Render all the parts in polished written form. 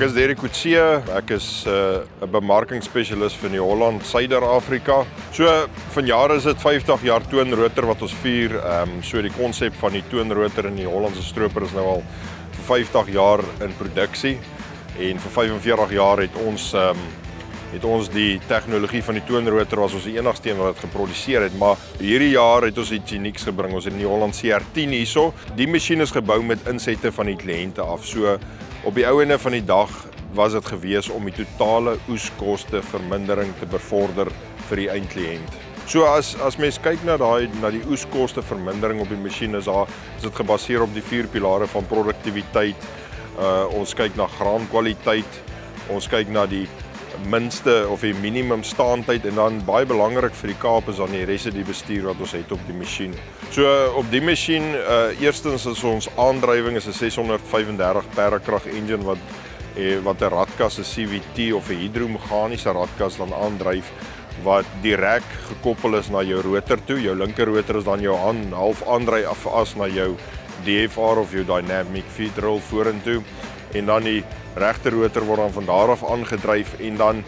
is Derek Coetzee, ek is 'n bemarkingsspesialis vir New Holland, Suider-Afrika. So vanjaar is dit 50 jaar toonrotor wat ons vier. So die konsep van die toonrotor in die Hollandse stroper is nou al vir 50 jaar in produksie. En vir 45 jaar het ons die tegnologie van die toonrotor was ons die enigste een wat dit geproduseer het, maar hierdie jaar het ons iets unieks gebring. Ons het die Holland CR10 hierso. Die masjien is gebou met insette van die kliënte af. So op die ou ende van die dag was dit gewees om die totale oeskoste vermindering te bevorder vir die eindkliënt. So as mens kyk na die oeskoste vermindering op die masjien is dit gebaseer op die 4 pilare van produktiwiteit. Ons kyk na graankwaliteit, ons kyk na die minste of die minimum staantyd en dan baie belangrik vir die Kaap is dan die residubestuur wat ons het op die masjien. So op die masjien, eerstens is ons aandrywing is 'n 635 perdekrag engine wat 'n radkas, 'n CVT of 'n hidromeganiese radkas dan aandryf wat direk gekoppel is na jou rotor toe. Jou linker rotor is dan jou half aandry as na jou DFR of jou dynamic feed roll vorentoe en dan die regter rotor word dan van daar af aangedryf en dan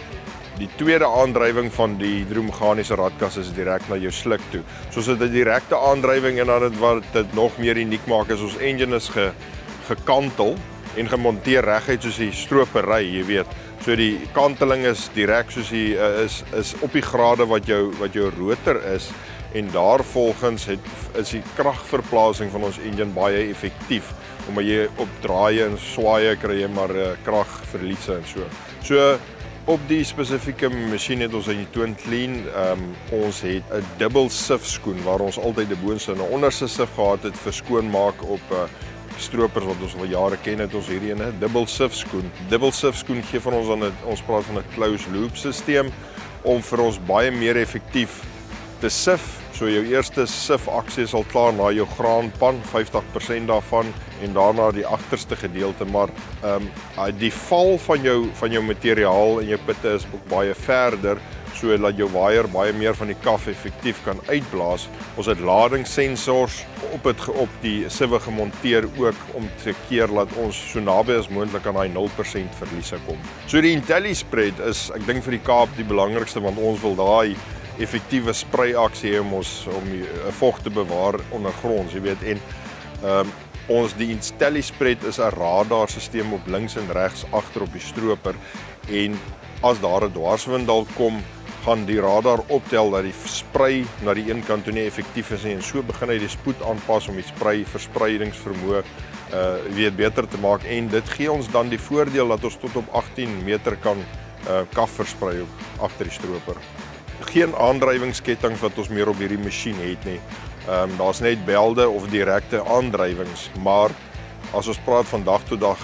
die tweede aandrywing van die hidromeganiese radkas is direk na jou sluk toe. So dit 'n direkte aandrywing en dan wat dit nog meer uniek maak is ons engine is gekantel en gemonteer reguit soos die stropery, jy weet. So die kanteling is direk soos die is op die grade wat jou rotor is en daarvolgens is die kragverplasing van ons engine baie effektief. Omdat jy op draaie en swaaie kry jy maar kragverliese en so. So op die spesifieke masjien het ons in die toon clean. Ons het 'n dubbel sif skoen waar ons altyd 'n boonste en 'n onderste sif gehad het vir skoonmaak op stropers wat ons al jare ken het ons hierdie ene dubbel sif skoen. Dubbel sif skoen gee vir ons dan ons praat van 'n closed loop stelsel om vir ons baie meer effektief te sif. So jou eerste sif aksie is al klaar na jou graanpan, 50% daarvan en daarna die agterste gedeelte, maar die val van jou materiaal en jou pitte is ook baie verder, so dat jou waier baie meer van die kaf effektief kan uitblaas. Ons het ladingssensors op die siwe gemonteer ook om te keer dat ons so naby as moontlik aan daai 0% verliese kom. So die IntelliSpread is, ek dink vir die Kaap die belangrikste want ons wil daai effektiewe spreiaksie hê om vog te bewaar ondergronds, jy weet, en die IntelliSpread is 'n radarstelsel op links en regs agter op die stroper en as daar 'n dwarswind dalk kom, gaan die radar optel dat die sprei na die een kant toe nie effektief is nie en so begin hy die spoed aanpas om die verspreidingsvermoë beter te maak en dit gee ons dan die voordeel dat ons tot op 18 meter kan kaf versprei agter die stroper. Geen aandrywingsketTINGS wat ons meer op hierdie masjien het nie. Daar's net belde of direkte aandrywings, maar as ons praat van dag tot dag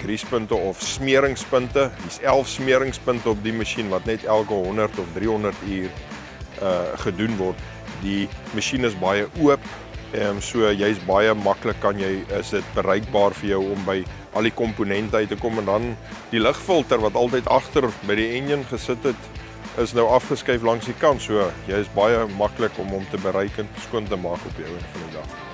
griespunte of smeringspunte, hier's 11 smeringspunte op die masjien wat net elke 100 of 300 uur gedoen word. Die masjien is baie oop, so jy's baie maklik is dit bereikbaar vir jou om by al die komponente uit te kom en dan die lugfilter wat altyd agter by die engine gesit het is nou afgeskuif langs die kant, so jy is baie maklik om hom te bereik en skoon te maak op die einde van die dag.